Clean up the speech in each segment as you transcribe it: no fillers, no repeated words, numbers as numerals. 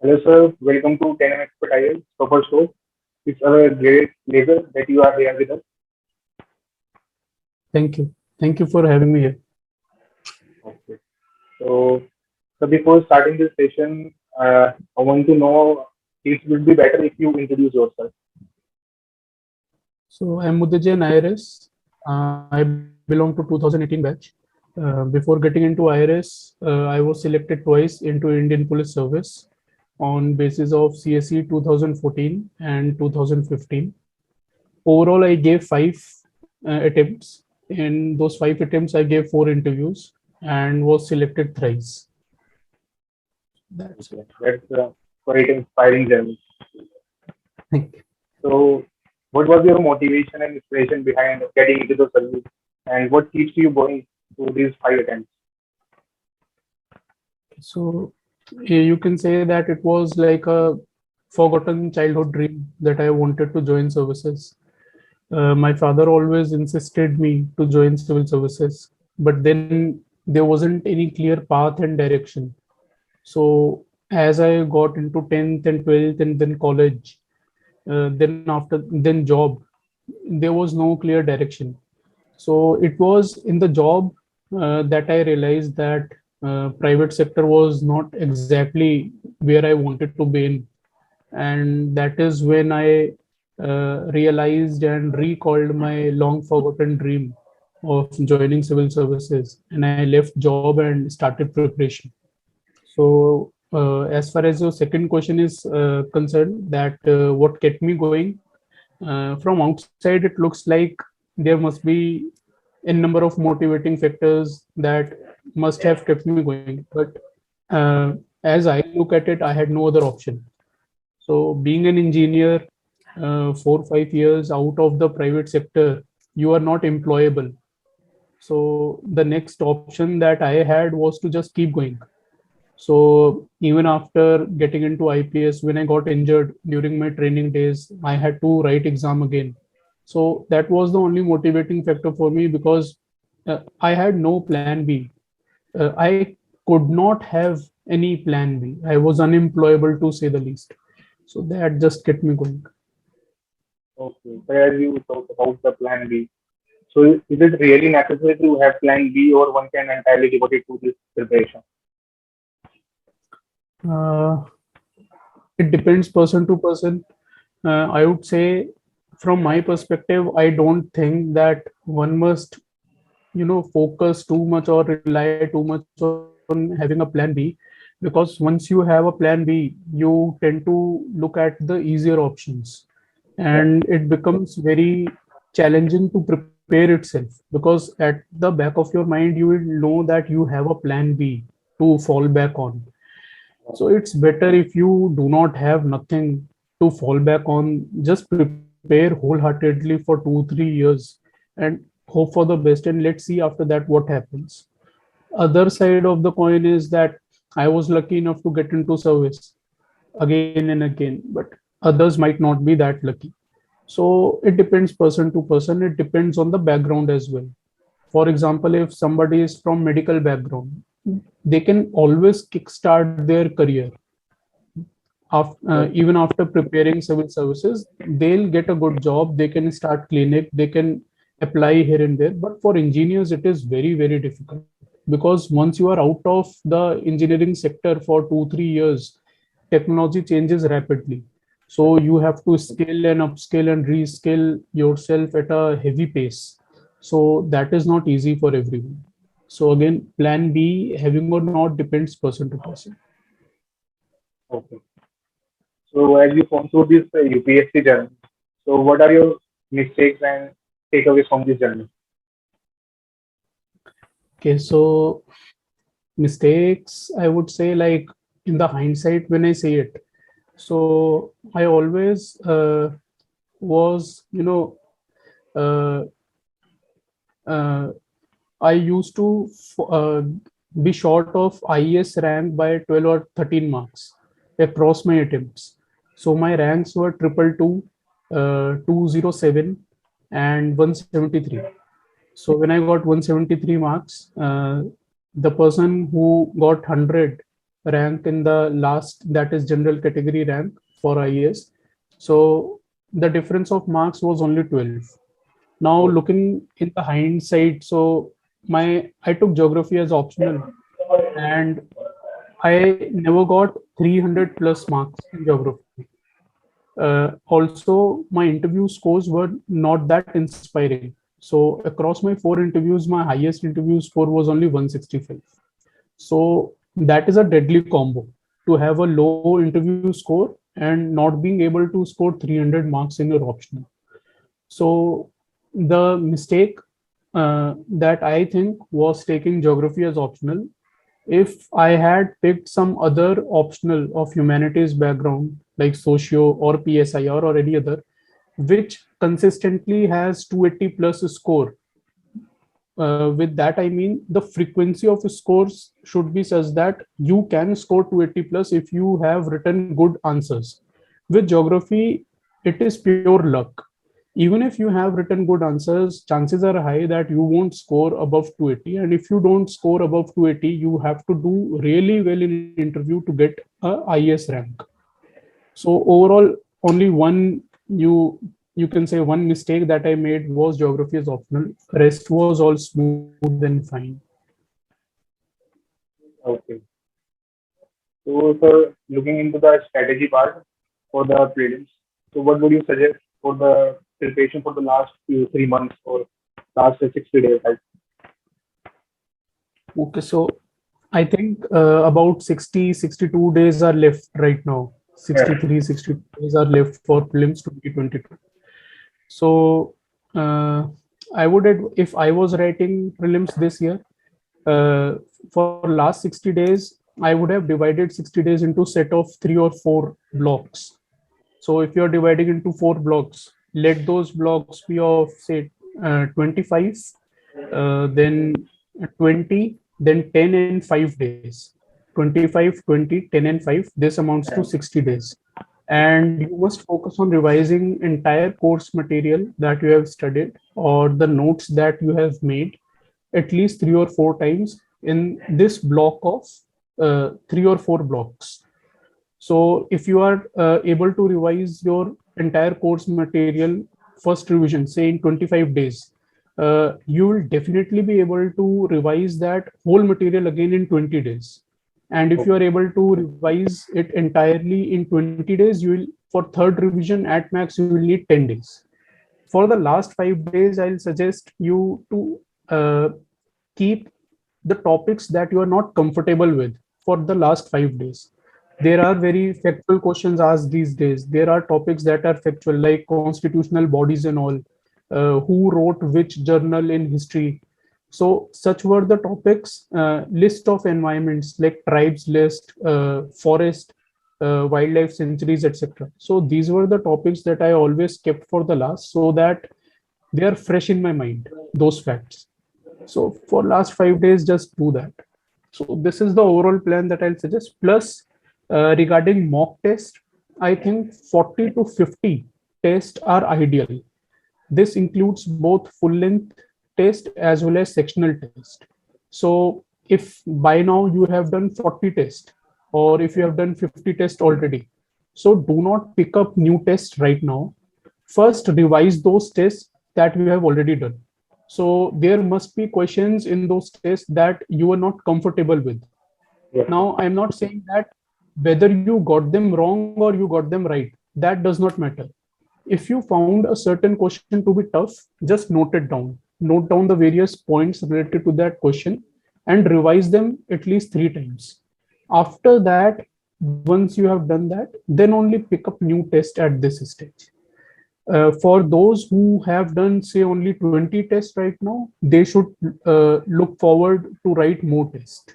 Hello, sir. Welcome to 10MEXPERT IAS Topper Show. It's a great pleasure that you are here with us. Thank you. Thank you for having me here. Okay. So before starting this session, I want to know it would be better if you introduce yourself. So I'm MUDIT JAIN IRS. I belong to 2018 batch. Before getting into IRS, I was selected twice into Indian Police Service on basis of CSE 2014 and 2015. Overall, I gave 5 attempts. In those 5 attempts, I gave 4 interviews and was selected thrice. That's Okay. it. That's a quite inspiring journey. Thank you. So, what was your motivation and inspiration behind getting into the service, and what keeps you going through these 5 attempts? So you can say that it was like a forgotten childhood dream that I wanted to join services. My father always insisted me to join civil services, but then there wasn't any clear path and direction. So as I got into 10th and 12th and then college, then job, there was no clear direction. So it was in the job that I realized that private sector was not exactly where I wanted to be in. And that is when I realized and recalled my long forgotten dream of joining civil services. And I left job and started preparation. So as far as your second question is concerned, that what kept me going, from outside, it looks like there must be a number of motivating factors that must have kept me going. But as I look at it, I had no other option. So being an engineer, 4 5 years out of the private sector, you are not employable. So the next option that I had was to just keep going. So even after getting into IPS, when I got injured during my training days, I had to write exam again. So that was the only motivating factor for me, because I had no plan B. I could not have any plan B. I was unemployable, to say the least. So that just kept me going. Okay. So as you talked about the plan B, so is it really necessary to have plan B, or one can entirely devote it to this preparation? Uh, it depends person to person. I would say, from my perspective, I don't think that one must focus too much or rely too much on having a plan B, because once you have a plan B, you tend to look at the easier options, and Yeah. it becomes very challenging to prepare itself, because at the back of your mind you will know that you have a plan B to fall back on. So it's better if you do not have nothing to fall back on. Just prepare wholeheartedly for 2 3 years and hope for the best, and let's see after that what happens. Other side of the coin is that I was lucky enough to get into service again and again, but others might not be that lucky. So it depends person to person. It depends on the background as well. For example, if somebody is from medical background, they can always kickstart their career. Right. Even after preparing civil services, they'll get a good job. They can start clinic. They can apply here and there. But for engineers, it is very, very difficult, because once you are out of the engineering sector for 2 3 years, technology changes rapidly. So you have to skill and upskill and reskill yourself at a heavy pace. So that is not easy for everyone. So again, plan B, having or not, depends person to person. Okay. So as you go through this UPSC journey, so what are your mistakes and takeaways from this journey? Okay, so mistakes, I would say, like, in the hindsight, when I say it, so I always was, uh, uh, I used to be short of IAS rank by 12 or 13 marks across my attempts. So my ranks were 222, 207, and 173. So when I got 173 marks, the person who got 100 rank in the last, that is general category rank for IAS. So the difference of marks was only 12. Now looking in the hindsight, so I took geography as optional, and I never got 300 plus marks in geography. Also, my interview scores were not that inspiring. So across my 4 interviews, my highest interview score was only 165. So that is a deadly combo, to have a low interview score and not being able to score 300 marks in your optional. So the mistake that I think was taking geography as optional. If I had picked some other optional of humanities background like socio or PSIR or any other, which consistently has 280 plus score, with that I mean the frequency of scores should be such that you can score 280 plus if you have written good answers. With geography, it is pure luck. Even if you have written good answers, chances are high that you won't score above 280. And if you don't score above 280, you have to do really well in interview to get a IAS rank. So overall, only one, you can say one mistake that I made was geography as optional. Rest was all smooth and fine. Okay. So, sir, looking into the strategy part for the prelims, so what would you suggest for the preparation for the last 3 months or last 60 days? Okay, so I think about 60, 62 days are left right now. 63, 62 days are left for prelims 2022. So I would, if I was writing prelims this year, for last 60 days, I would have divided 60 days into set of 3 or 4 blocks. So if you're dividing into 4 blocks, let those blocks be of say 25, then 20, then 10 and 5 days. 25, 20, 10 and 5, this amounts to 60 days. And you must focus on revising entire course material that you have studied or the notes that you have made at least 3 or 4 times in this block of 3 or 4 blocks. So if you are able to revise your entire course material first revision, say in 25 days, you will definitely be able to revise that whole material again in 20 days. And if you are able to revise it entirely in 20 days, you will, for third revision at max, you will need 10 days. For the last 5 days, I'll suggest you to keep the topics that you are not comfortable with for the last 5 days. There are very factual questions asked these days. There are topics that are factual, like constitutional bodies and all, who wrote which journal in history. So such were the topics, list of environments like tribes list, forest, wildlife sanctuaries, etc. So these were the topics that I always kept for the last, so that they are fresh in my mind, those facts. So for last 5 days, just do that. So this is the overall plan that I'll suggest. Plus, regarding mock test, I think 40 to 50 tests are ideal. This includes both full length test as well as sectional test. So if by now you have done 40 tests, or if you have done 50 tests already, so do not pick up new tests right now. First revise those tests that you have already done. So there must be questions in those tests that you are not comfortable with. Now I'm not saying that whether you got them wrong or you got them right, that does not matter. If you found a certain question to be tough, just note it down. Note down the various points related to that question and revise them at least 3 times. After that, once you have done that, then only pick up new tests at this stage. For those who have done say only 20 tests right now, they should look forward to write more tests.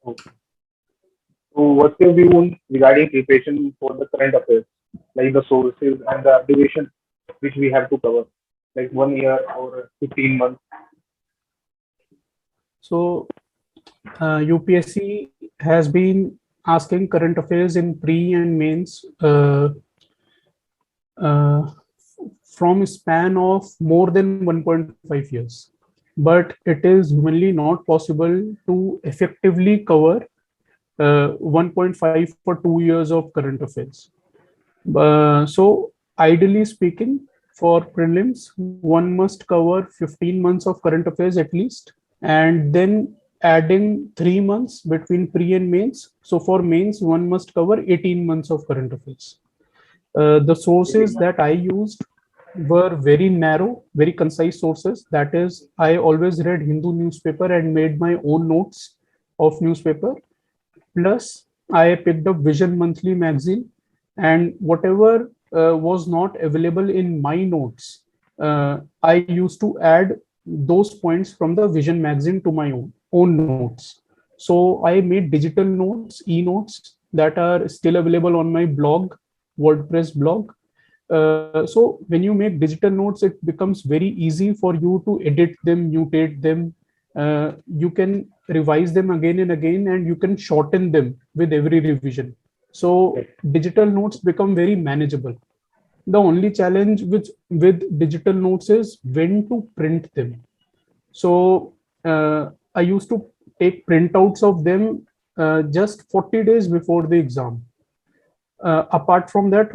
Okay. So what's your view on regarding preparation for the current affairs, like the sources and the duration which we have to cover, like 1 year or 15 months? So UPSC has been asking current affairs in pre and mains from a span of more than 1.5 years. But it is humanly not possible to effectively cover 1.5 for 2 years of current affairs. So ideally speaking, for prelims, one must cover 15 months of current affairs at least, and then adding 3 months between pre and mains. So for mains, one must cover 18 months of current affairs. The sources that I used were very narrow, very concise sources. That is, I always read Hindu newspaper and made my own notes of newspaper. Plus, I picked up Vision Monthly magazine, and whatever was not available in my notes, I used to add those points from the Vision magazine to my own notes. So I made digital notes, e-notes that are still available on my blog, WordPress blog. So when you make digital notes, it becomes very easy for you to edit them, mutate them. You can revise them again and again, and you can shorten them with every revision. So digital notes become very manageable. The only challenge with digital notes is when to print them. So I used to take printouts of them just 40 days before the exam. Apart from that,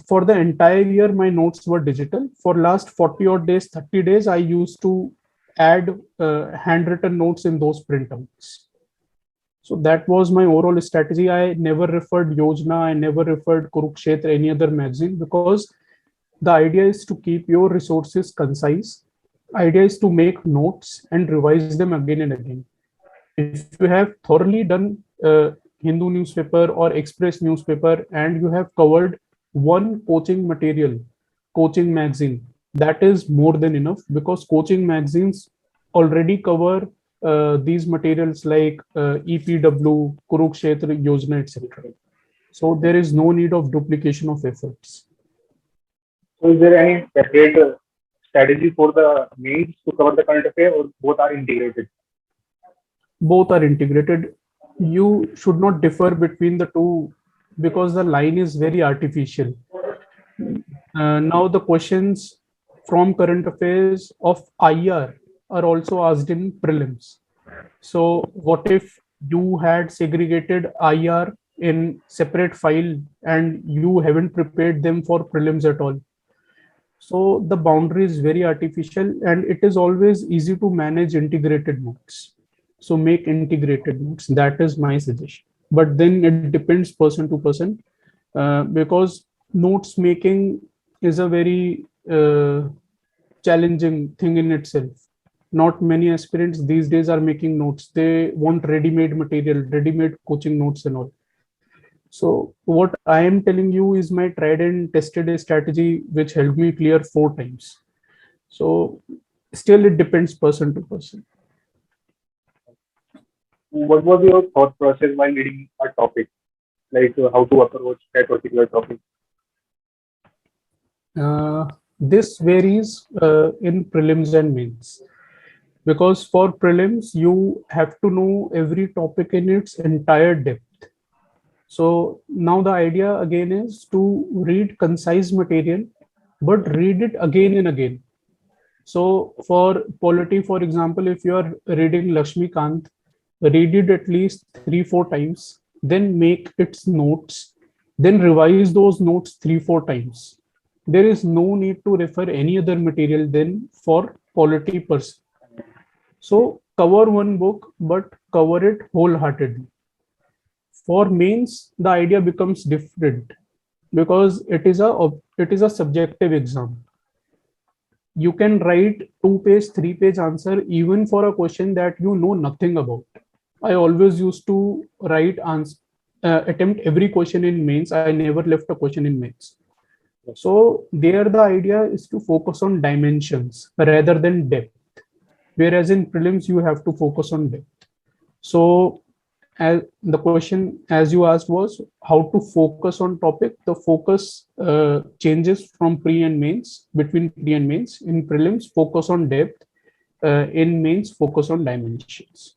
for the entire year, my notes were digital. For last 40 odd days, 30 days, I used to add handwritten notes in those printouts. So that was my overall strategy. I never referred Yojana, I never referred Kurukshetra, any other magazine, because the idea is to keep your resources concise. Idea is to make notes and revise them again and again. If you have thoroughly done Hindu newspaper or Express newspaper, and you have covered one coaching material, coaching magazine, that is more than enough, because coaching magazines already cover these materials like EPW, Kurukshetra, Yojana, etc. So there is no need of duplication of efforts. So is there any separate strategy for the mains to cover the current affair, or both are integrated? Both are integrated. You should not differ between the two, because the line is very artificial. Now the questions from current affairs of IR are also asked in prelims. So what if you had segregated IR in separate file and you haven't prepared them for prelims at all? So the boundary is very artificial, and it is always easy to manage integrated notes. So make integrated notes. That is my suggestion. But then it depends person to person, because notes making is a very challenging thing in itself. Not many aspirants these days are making notes. They want ready-made material, ready-made coaching notes and all. So what I am telling you is my tried and tested strategy, which helped me clear 4 times. So still it depends person to person. What was your thought process while reading a topic, like how to approach that particular topic? This varies in prelims and mains, because for prelims you have to know every topic in its entire depth. So now the idea again is to read concise material, but read it again and again. So for polity, for example, if you are reading 𝗨𝗏𝗏𝗃, read it at least 3-4 times, then make its notes, then revise those notes 3-4 times. There is no need to refer any other material then for polity person. So cover one book, but cover it wholeheartedly. For mains, the idea becomes different, because it is a subjective exam. You can write 2-page, 3-page answer even for a question that you know nothing about. I always used to write attempt every question in mains. I never left a question in mains. So there the idea is to focus on dimensions rather than depth, whereas in prelims you have to focus on depth. So as the question as you asked was how to focus on topic, the focus changes from pre and mains, between pre and mains. In prelims, focus on depth. In mains, focus on dimensions.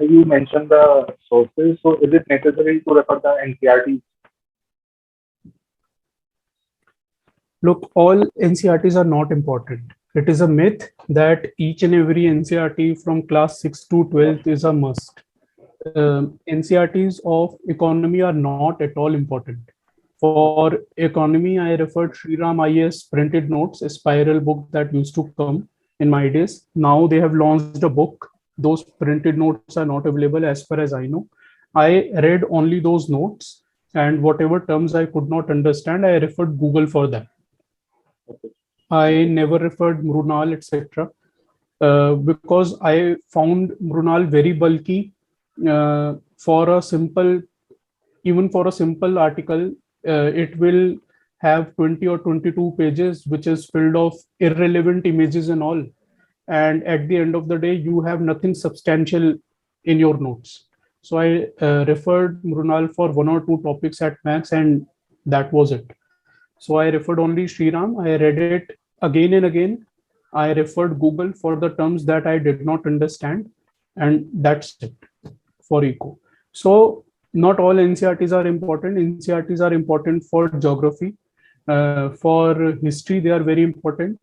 You mentioned the sources, so is it necessary to refer the NCERTs? Look, all NCERTs are not important. It is a myth that each and every NCERT from class 6 to 12th is a must. NCERTs of economy are not at all important. For economy, I referred Shriram IAS printed notes, a spiral book that used to come in my days. Now they have launched a book. Those printed notes are not available as far as I know. I read only those notes, and whatever terms I could not understand, I referred Google for that. I never referred Mrunal, etc. Because I found Mrunal very bulky for a simple, even for a simple article, it will have 20 or 22 pages, which is filled of irrelevant images and all. And at the end of the day, you have nothing substantial in your notes. So I referred Mrunal for 1 or 2 topics at max, and that was it. So I referred only Shriram. I read it again and again. I referred Google for the terms that I did not understand, and that's it for eco. So not all NCERTs are important. NCERTs are important for geography. For history, they are very important.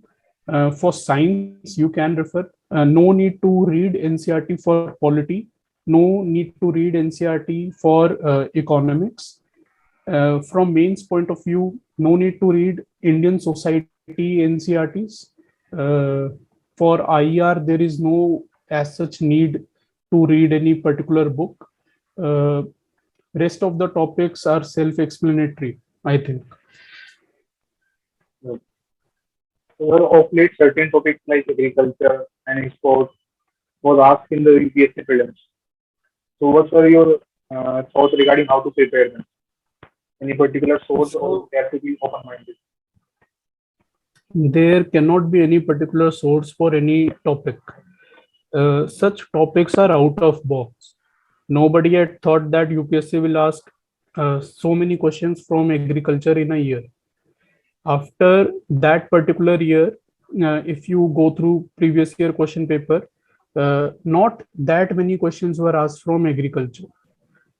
For science, you can refer. No need to read NCERT for polity. No need to read NCERT for economics. From mains point of view, no need to read Indian society NCERTs. For IR, there is no as such need to read any particular book. Rest of the topics are self-explanatory, I think. Of late, certain topics like agriculture and sports was asked in the UPSC prelims. So what were your thoughts regarding how to prepare them? Any particular source, or they have to be open-minded? There cannot be any particular source for any topic. Such topics are out of box. Nobody had thought that UPSC will ask so many questions from agriculture in a year. After that particular year, if you go through previous year question paper, not that many questions were asked from agriculture.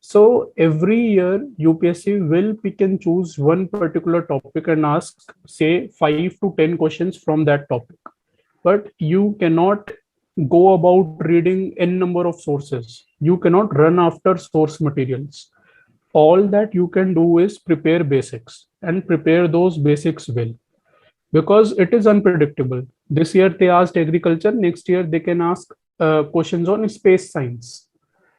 So every year UPSC will pick and choose one particular topic and ask, say, 5 to 10 questions from that topic. But you cannot go about reading n number of sources. You cannot run after source materials. All that you can do is prepare basics and prepare those basics well, because it is unpredictable. This year they asked agriculture, next year they can ask questions on space science.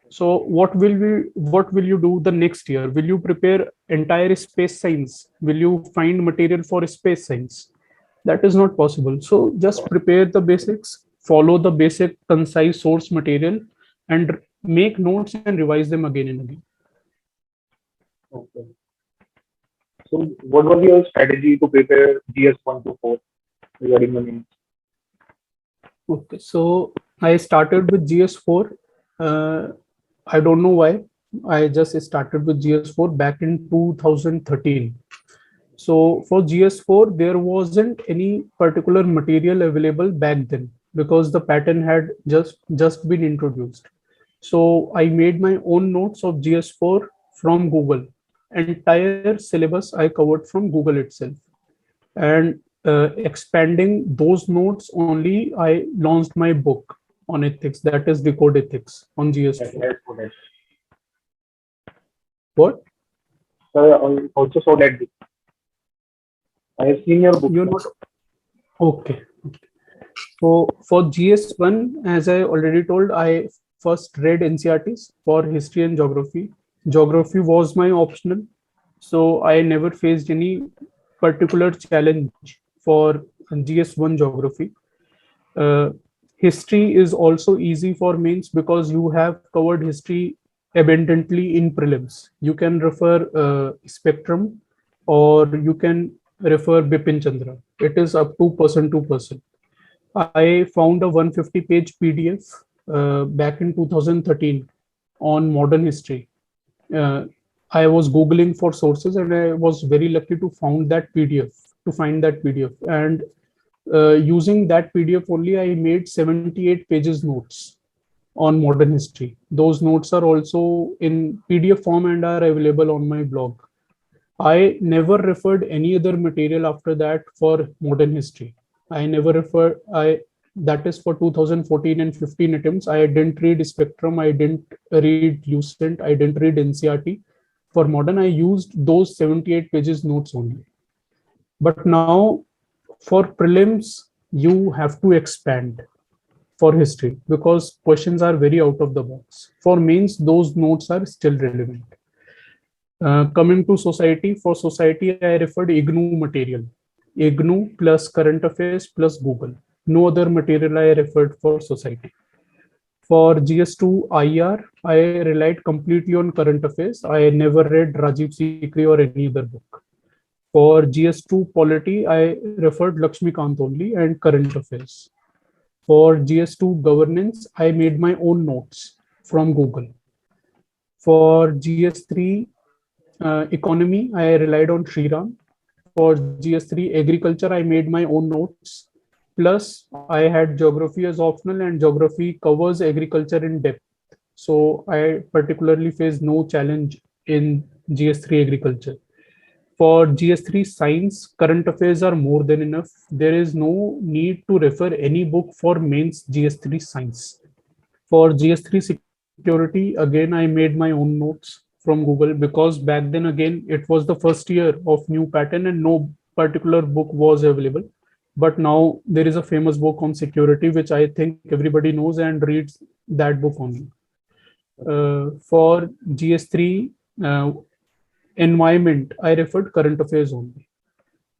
So what will you do the next year? Will you prepare entire space science? Will you find material for space science? That is not possible. So just prepare the basics, follow the basic concise source material, and make notes and revise them again and again. Okay. So what was your strategy to prepare GS 1 to 4 regarding the names? Okay, so I started with GS4. I don't know why. I just started with GS4 back in 2013. So for GS4, there wasn't any particular material available back then because the pattern had just been introduced. So I made my own notes of GS4 from Google. Entire syllabus I covered from Google itself. And expanding those notes only, I launched my book on ethics, that is Decode Ethics on GS4. What? I also saw that book. I have seen your book. You're not okay. So for GS1, as I already told, I first read NCERTs for history and geography. Geography was my optional, so I never faced any particular challenge for GS1 geography. History is also easy for mains because you have covered history abundantly in prelims. You can refer Spectrum, or you can refer Bipin Chandra. It is up to %2%. I found a 150-page PDF back in 2013 on modern history. I was Googling for sources and I was very lucky to find that PDF. And using that PDF only, I made 78 pages notes on modern history. Those notes are also in PDF form and are available on my blog. I never referred any other material after that for modern history. I that is for 2014 and 15 attempts. I didn't read Spectrum, I didn't read Lucent, I didn't read NCERT. For modern, I used those 78 pages notes only. But now for prelims, you have to expand for history because questions are very out of the box. For mains, those notes are still relevant. Coming to society, for society, I referred IGNOU material. IGNOU plus current affairs plus Google. No other material I referred for society. For GS2 IR, I relied completely on current affairs. I never read Rajiv Sikri or any other book. For GS2 polity, I referred Ладшмикант only and current affairs. For GS2 governance, I made my own notes from Google. For GS3 economy, I relied on Shriram. For GS3 agriculture, I made my own notes. Plus, I had geography as optional, and geography covers agriculture in depth. So I particularly faced no challenge in GS3 agriculture. For GS3 science, current affairs are more than enough. There is no need to refer any book for mains GS3 science. For GS3 security, again, I made my own notes from Google because back then, again, it was the first year of new pattern and no particular book was available. But now there is a famous book on security, which I think everybody knows and reads that book only. For GS3 environment, I referred current affairs only.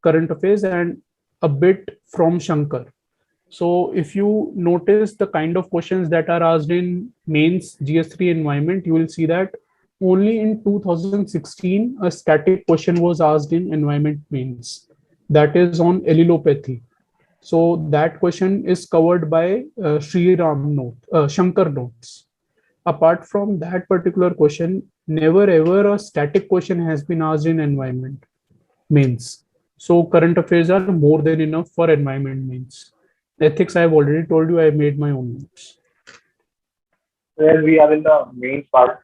Current affairs and a bit from Shankar. So if you notice the kind of questions that are asked in mains GS3 environment, you will see that only in 2016, a static question was asked in environment mains. That is on allelopathy. So that question is covered by Shankar notes. Apart from that particular question, never ever a static question has been asked in environment mains. So current affairs are more than enough for environment mains. Ethics, I have already told you, I made my own notes. Where we are in the main part.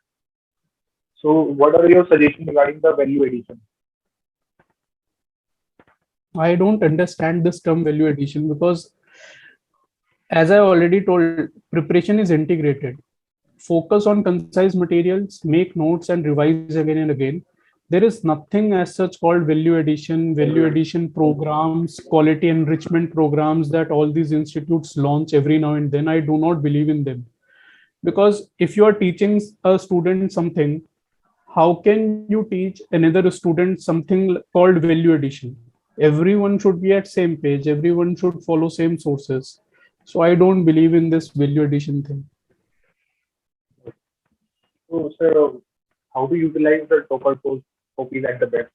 So what are your suggestions regarding the value addition? I don't understand this term value addition because, as I already told, preparation is integrated. Focus on concise materials, make notes and revise again and again. There is nothing as such called value addition programs, quality enrichment programs that all these institutes launch every now and then. I do not believe in them. Because if you are teaching a student something, how can you teach another student something called value addition? Everyone should be at same page. Everyone should follow same sources. So I don't believe in this value addition thing. So, sir, how to utilize the topper copies at the best?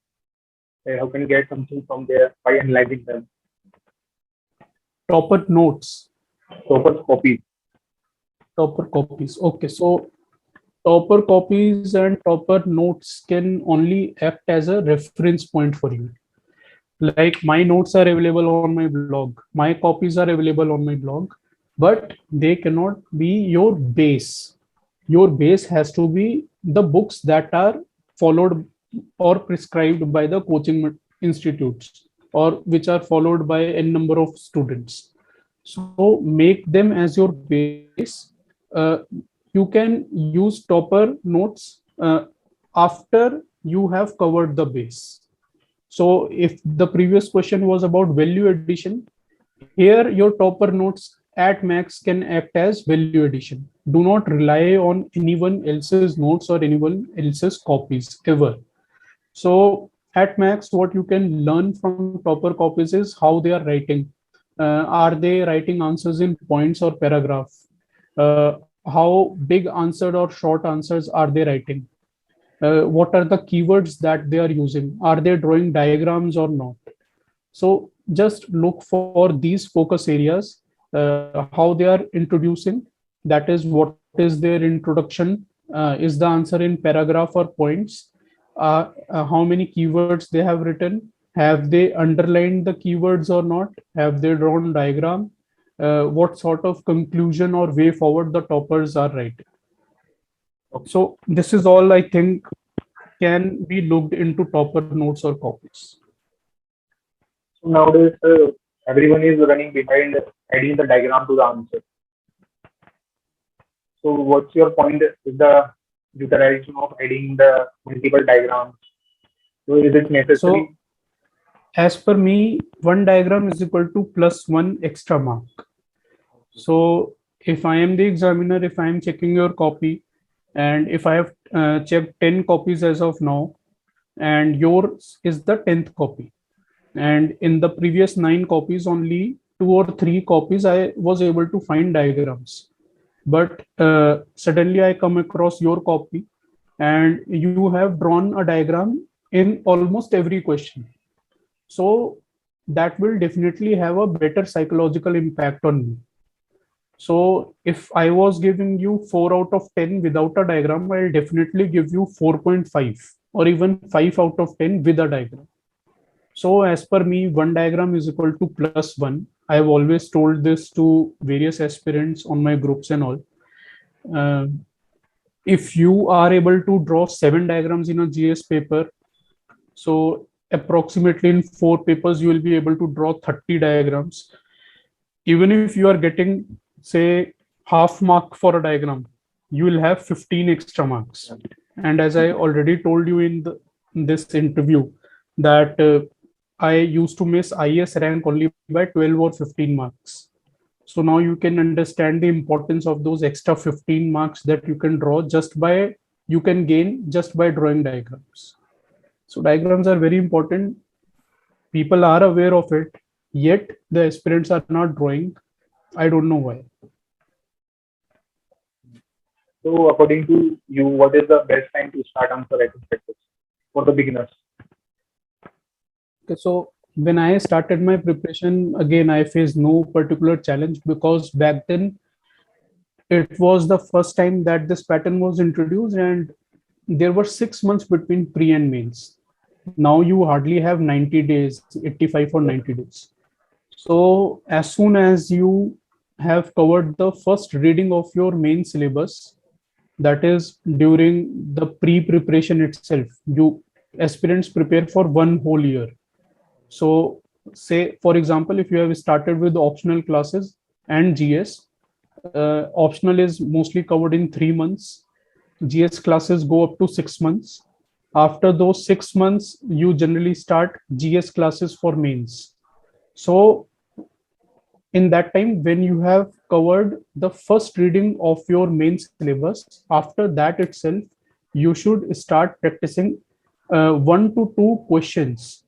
How can you get something from there by analyzing them? Topper notes. Topper copies. Topper copies. Okay, so topper copies and topper notes can only act as a reference point for you. Like my notes are available on my blog, my copies are available on my blog, but they cannot be your base. Your base has to be the books that are followed or prescribed by the coaching institutes or which are followed by a number of students. So make them as your base. You can use topper notes after you have covered the base. So if the previous question was about value addition, here your topper notes at max can act as value addition. Do not rely on anyone else's notes or anyone else's copies ever. So at max, what you can learn from topper copies is how they are writing. Are they writing answers in points or paragraph? How big answered or short answers are they writing? What are the keywords that they are using? Are they drawing diagrams or not? So just look for these focus areas, how they are introducing. That is, what is their introduction? Is the answer in paragraph or points? How many keywords they have written? Have they underlined the keywords or not? Have they drawn diagram? What sort of conclusion or way forward the toppers are writing? So this is all I think can be looked into topper notes or copies. So nowadays, everyone is running behind adding the diagram to the answer. So what's your point with the utilization of adding the multiple diagrams? So is it necessary? So as per me, one diagram is equal to plus one extra mark. So if I am the examiner, if I am checking your copy, and if I have checked 10 copies as of now, and yours is the 10th copy, and in the previous 9 copies, only 2 or 3 copies I was able to find diagrams. But suddenly I come across your copy, and you have drawn a diagram in almost every question. So that will definitely have a better psychological impact on me. So if I was giving you 4 out of 10 without a diagram, I'll definitely give you 4.5 or even 5 out of 10 with a diagram. So as per me, one diagram is equal to plus one. I have always told this to various aspirants on my groups and all. If you are able to draw 7 diagrams in a GS paper, so approximately in 4 papers, you will be able to draw 30 diagrams. Even if you are getting, say, half mark for a diagram, you will have 15 extra marks. And as I already told you in this interview, that I used to miss IAS rank only by 12 or 15 marks. So now you can understand the importance of those extra 15 marks that you can gain just by drawing diagrams. So diagrams are very important. People are aware of it, yet the aspirants are not drawing. I don't know why. So according to you, what is the best time to start answer writing practice for the beginners? Okay, so when I started my preparation, again, I faced no particular challenge because back then it was the first time that this pattern was introduced, and there were 6 months between pre and mains. Now you hardly have 90 days, 85 or 90 days. So as soon as you have covered the first reading of your main syllabus, that is during the pre-preparation itself, you aspirants prepare for one whole year. So say, for example, if you have started with optional classes and GS, optional is mostly covered in 3 months. GS classes go up to 6 months. After those 6 months, you generally start GS classes for mains. So in that time, when you have covered the first reading of your main syllabus, after that itself, you should start practicing 1 to 2 questions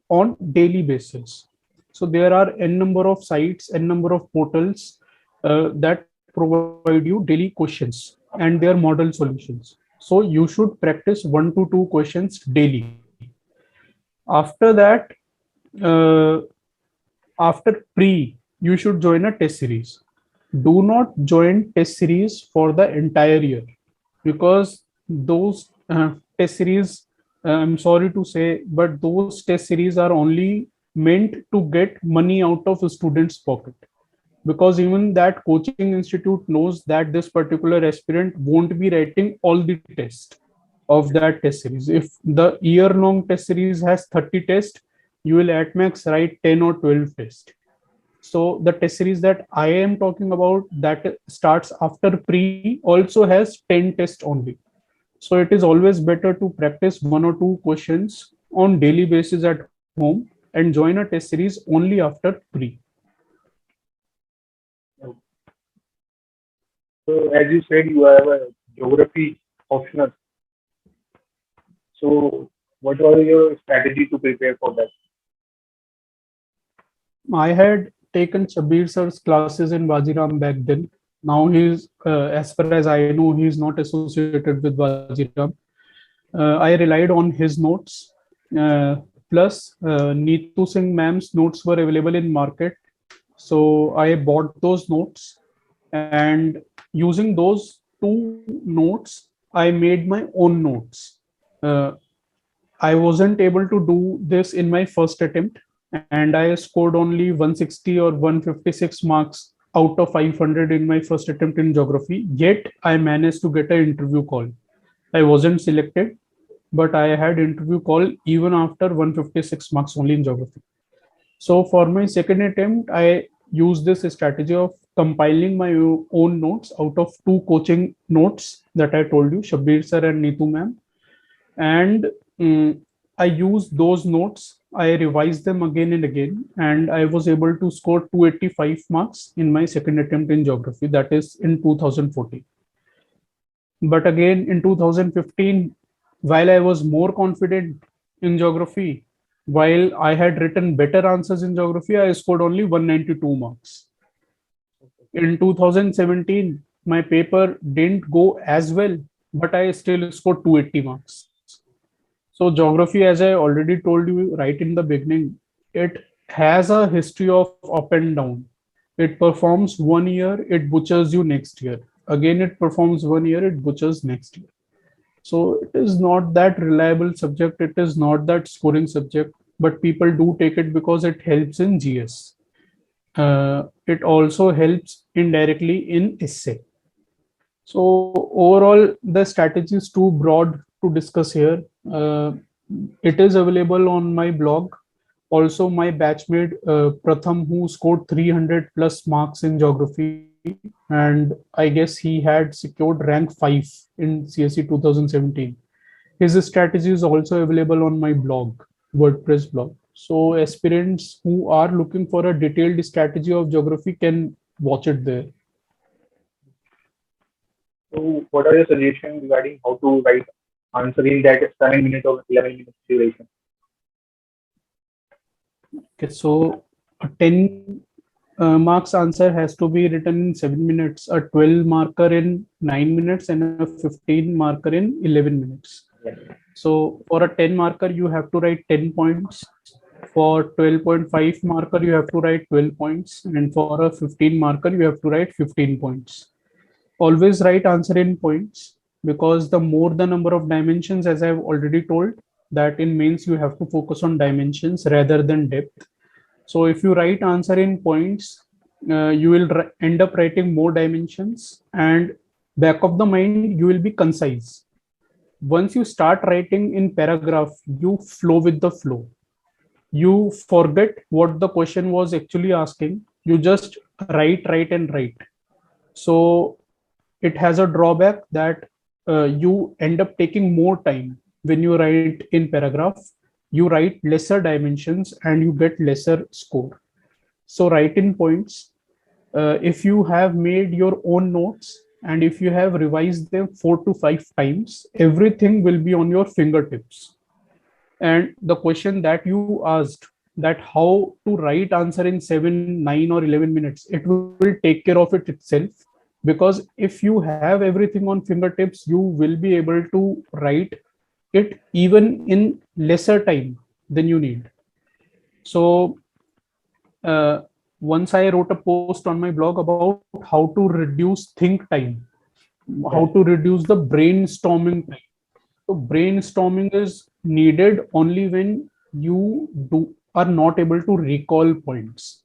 on daily basis. So there are n number of sites, n number of portals that provide you daily questions and their model solutions. So you should practice 1 to 2 questions daily. After that, after pre, you should join a test series. Do not join test series for the entire year, because those test series, I'm sorry to say, but those test series are only meant to get money out of a student's pocket. Because even that coaching institute knows that this particular aspirant won't be writing all the tests of that test series. If the year-long test series has 30 tests, you will at max write 10 or 12 tests. So the test series that I am talking about, that starts after pre, also has 10 tests only. So it is always better to practice 1 or 2 questions on daily basis at home and join a test series only after pre. So as you said, you have a geography optional. So what was your strategy to prepare for that? I had taken Shabir sir's classes in Wajiram back then. Now he's, as far as I know, he's not associated with Wajiram. I relied on his notes. Plus, Neetu Singh ma'am's notes were available in market. So I bought those notes, and using those 2 notes, I made my own notes. I wasn't able to do this in my first attempt, and I scored only 160 or 156 marks out of 500 in my first attempt in geography. Yet I managed to get an interview call. I wasn't selected, but I had interview call even after 156 marks only in geography. So for my second attempt, I used this strategy of compiling my own notes out of 2 coaching notes that I told you, Shabbir sir and Neetu ma'am. And I used those notes. I revised them again and again, and I was able to score 285 marks in my second attempt in geography. That is in 2014. But again, in 2015, while I was more confident in geography, while I had written better answers in geography, I scored only 192 marks. In 2017, my paper didn't go as well, but I still scored 280 marks. So geography, as I already told you right in the beginning, it has a history of up and down. It performs 1 year, it butchers you next year. Again, it performs 1 year, it butchers next year. So it is not that reliable subject. It is not that scoring subject, but people do take it because it helps in GS. It also helps indirectly in essay. So overall, the strategy is too broad to discuss here. It is available on my blog. Also, my batchmate Pratham, who scored 300 plus marks in geography, and I guess he had secured rank 5 in CSE 2017. His strategy is also available on my blog, WordPress blog. So aspirants who are looking for a detailed strategy of geography can watch it there. So what are your suggestions regarding how to write answer in that 7 minute or 11 minute duration? Okay, so a 10 marks answer has to be written in 7 minutes, a 12 marker in 9 minutes, and a 15 marker in 11 minutes. Yes. So for a 10 marker, you have to write 10 points. For 12.5 marker, you have to write 12 points. And for a 15 marker, you have to write 15 points. Always write answer in points, because the more the number of dimensions, as I've already told, that in mains you have to focus on dimensions rather than depth. So if you write answer in points, you will end up writing more dimensions, and back of the mind, you will be concise. Once you start writing in paragraph, you flow with the flow. You forget what the question was actually asking. You just write, and write. So it has a drawback that you end up taking more time when you write in paragraph. You write lesser dimensions and you get lesser score. So write in points. If you have made your own notes and if you have revised them 4 to 5 times, everything will be on your fingertips. And the question that you asked, that how to write answer in 7, 9 or 11 minutes, it will take care of it itself. Because if you have everything on fingertips, you will be able to write it even in lesser time than you need. So once I wrote a post on my blog about how to reduce think time, how to reduce the brainstorming time. So brainstorming is needed only when you are not able to recall points.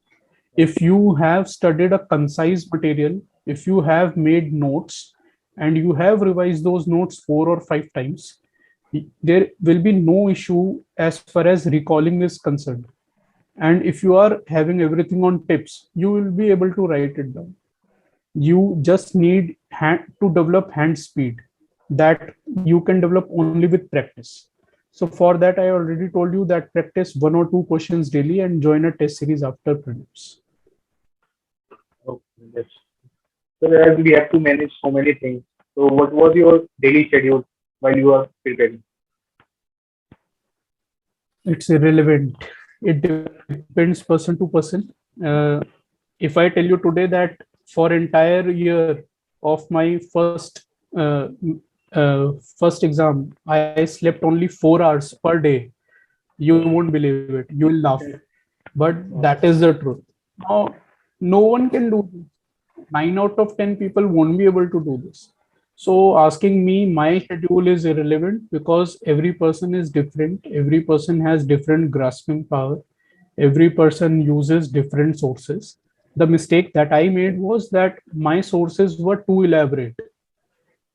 If you have studied a concise material, if you have made notes and you have revised those notes 4 or 5 times, there will be no issue as far as recalling is concerned. And if you are having everything on tips, you will be able to write it down. You just need to develop hand speed that you can develop only with practice. So for that, I already told you that practice 1 or 2 questions daily and join a test series after prelims. Okay, yes. So as we have to manage so many things. So what was your daily schedule while you are preparing? It's irrelevant. It depends person to person. If I tell you today that for entire year of my first exam, I slept only 4 hours per day, you won't believe it. You will laugh, but that is the truth. Now, no one can do this. 9 out of 10 people won't be able to do this. So asking me my schedule is irrelevant, because every person is different. Every person has different grasping power. Every person uses different sources. The mistake that I made was that my sources were too elaborate.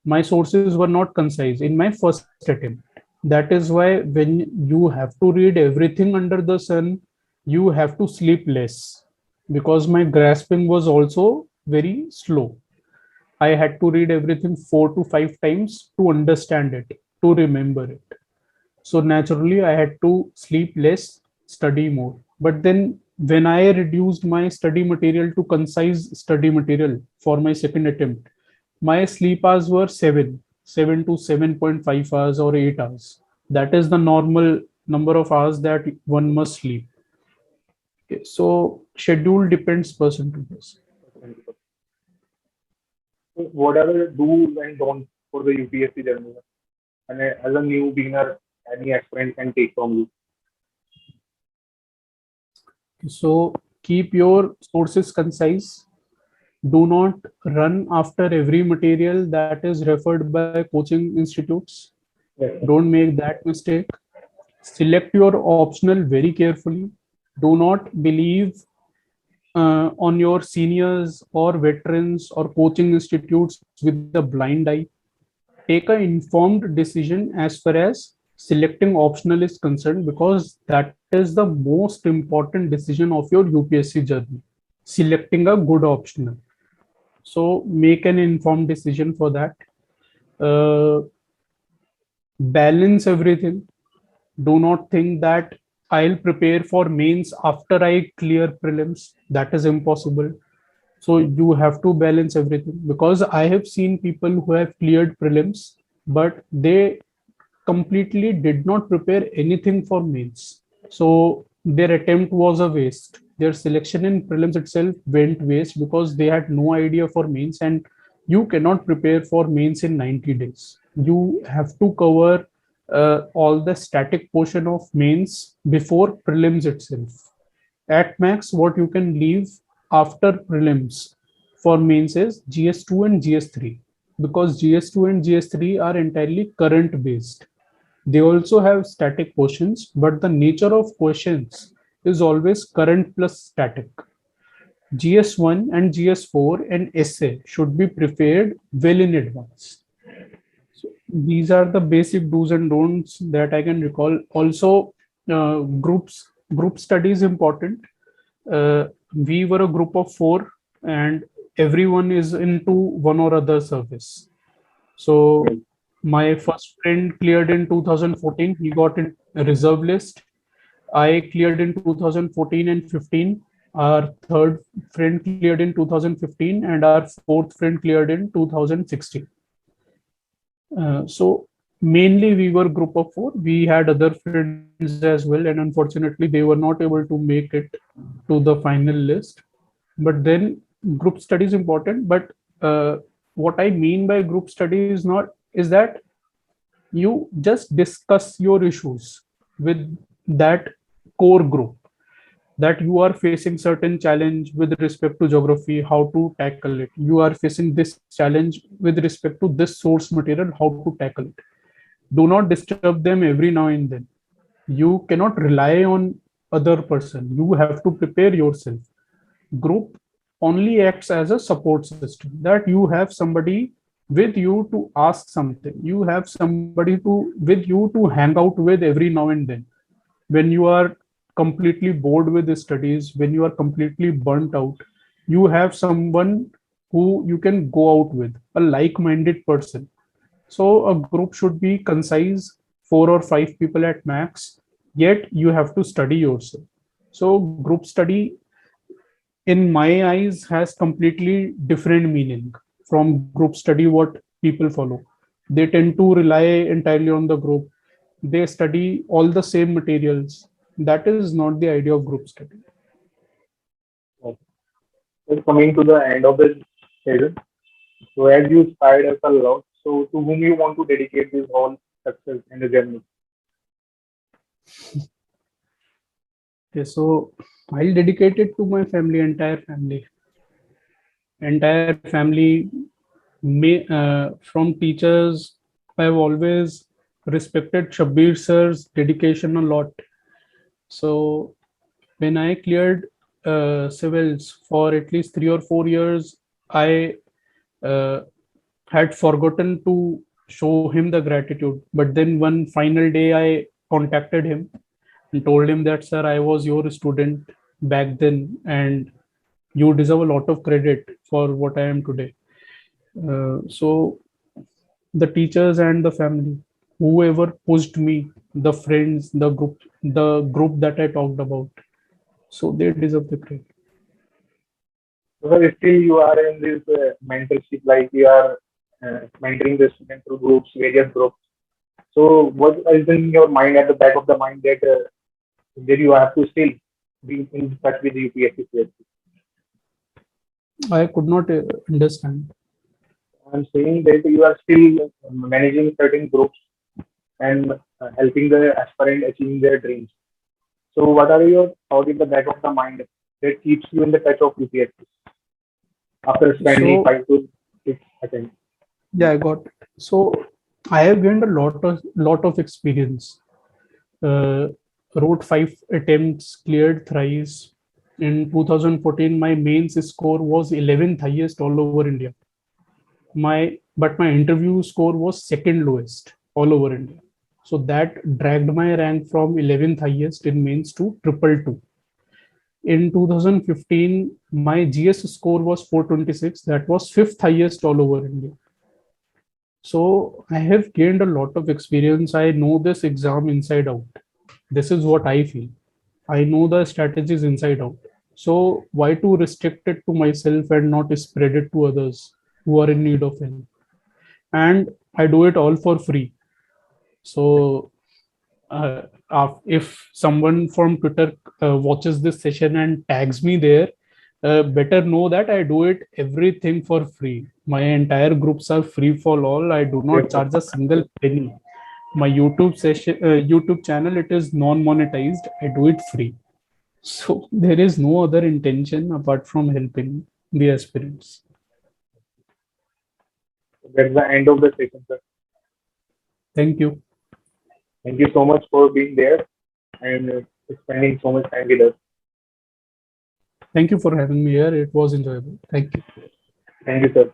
My sources were not concise in my first attempt. That is why when you have to read everything under the sun, you have to sleep less, because my grasping was also very slow. I had to read everything 4 to 5 times to understand it, to remember it. So naturally, I had to sleep less, study more. But then when I reduced my study material to concise study material for my second attempt, my sleep hours were 7 to 7.5 hours or 8 hours. That is the normal number of hours that one must sleep. Okay, so schedule depends person to person. So what are the do's and don'ts for the UPSC journey? And as a new beginner, any experience can take from you. So keep your sources concise. Do not run after every material that is referred by coaching institutes. Yes. Don't make that mistake. Select your optional very carefully. Do not believe on your seniors or veterans or coaching institutes with a blind eye. Take an informed decision as far as selecting optional is concerned, because that is the most important decision of your UPSC journey. Selecting a good optional. So make an informed decision for that. Balance everything. Do not think that I'll prepare for mains after I clear prelims. That is impossible. So you have to balance everything, because I have seen people who have cleared prelims, but they completely did not prepare anything for mains. So their attempt was a waste. Their selection in prelims itself went waste because they had no idea for mains, and you cannot prepare for mains in 90 days. You have to cover all the static portion of mains before prelims itself. At max, what you can leave after prelims for mains is GS2 and GS3, because GS2 and GS3 are entirely current based. They also have static portions, but the nature of questions is always current plus static. GS1 and GS4 and essay should be prepared well in advance. So these are the basic do's and don'ts that I can recall. Also, group study is important. We were a group of 4, and everyone is into one or other service. So my first friend cleared in 2014. He got in a reserve list. I cleared in 2014 and 15. Our third friend cleared in 2015, and our fourth friend cleared in 2016. So mainly we were group of 4. We had other friends as well, and unfortunately they were not able to make it to the final list. But then group study is important. But what I mean by group study is that you just discuss your issues with that core group, that you are facing certain challenge with respect to geography, how to tackle it. You are facing this challenge with respect to this source material, how to tackle it. Do not disturb them every now and then. You cannot rely on other person. You have to prepare yourself. Group only acts as a support system, that you have somebody with you to ask something. You have somebody with you to hang out with every now and then. When you are completely bored with the studies, when you are completely burnt out, you have someone who you can go out with, a like-minded person. So a group should be concise, 4 or 5 people at max, yet you have to study yourself. So group study, in my eyes, has completely different meaning from group study what people follow. They tend to rely entirely on the group. They study all the same materials. That is not the idea of group study. So coming to the end of the session, so as you inspired us a lot, so to whom you want to dedicate this whole success in the journey? Okay, so I'll dedicate it to my family, entire family. From teachers, I've always respected Shabbir sir's dedication a lot. So when I cleared civils for at least 3 or 4 years, I had forgotten to show him the gratitude. But then one final day, I contacted him and told him that, sir, I was your student back then, and you deserve a lot of credit for what I am today. So the teachers and the family, whoever pushed me, the friends, the group that I talked about, so they deserve the credit. So still you are in this mentorship, like you are mentoring the student through groups, various groups. So what is in your mind, at the back of the mind, that you have to still be in touch with the UPSC CSE? I could not understand. I'm saying that you are still managing certain groups and helping the aspirant achieving their dreams. So what are your thoughts in the back of the mind that keeps you in the touch of UPSC after spending So 5 to 6 attempts? yeah, I got it. So I have gained a lot of experience. Uh, Wrote 5 attempts, cleared thrice. In 2014, my mains score was 11th highest all over India. My interview score was second lowest all over India. So that dragged my rank from 11th highest in mains to triple two. In 2015, my GS score was 426. That was fifth highest all over India. So I have gained a lot of experience. I know this exam inside out. This is what I feel. I know the strategies inside out. So why to restrict it to myself and not spread it to others who are in need of help? And I do it all for free. So if someone from Twitter watches this session and tags me there, better know that I do it everything for free. My entire groups are free for all. I do Yes, not sir. charge a single penny. My YouTube channel, it is non-monetized. I do it free. So there is no other intention apart from helping the aspirants. That's the end of the session, sir. Thank you. Thank you so much for being there and spending so much time with us. Thank you for having me here. It was enjoyable. Thank you. Thank you, sir.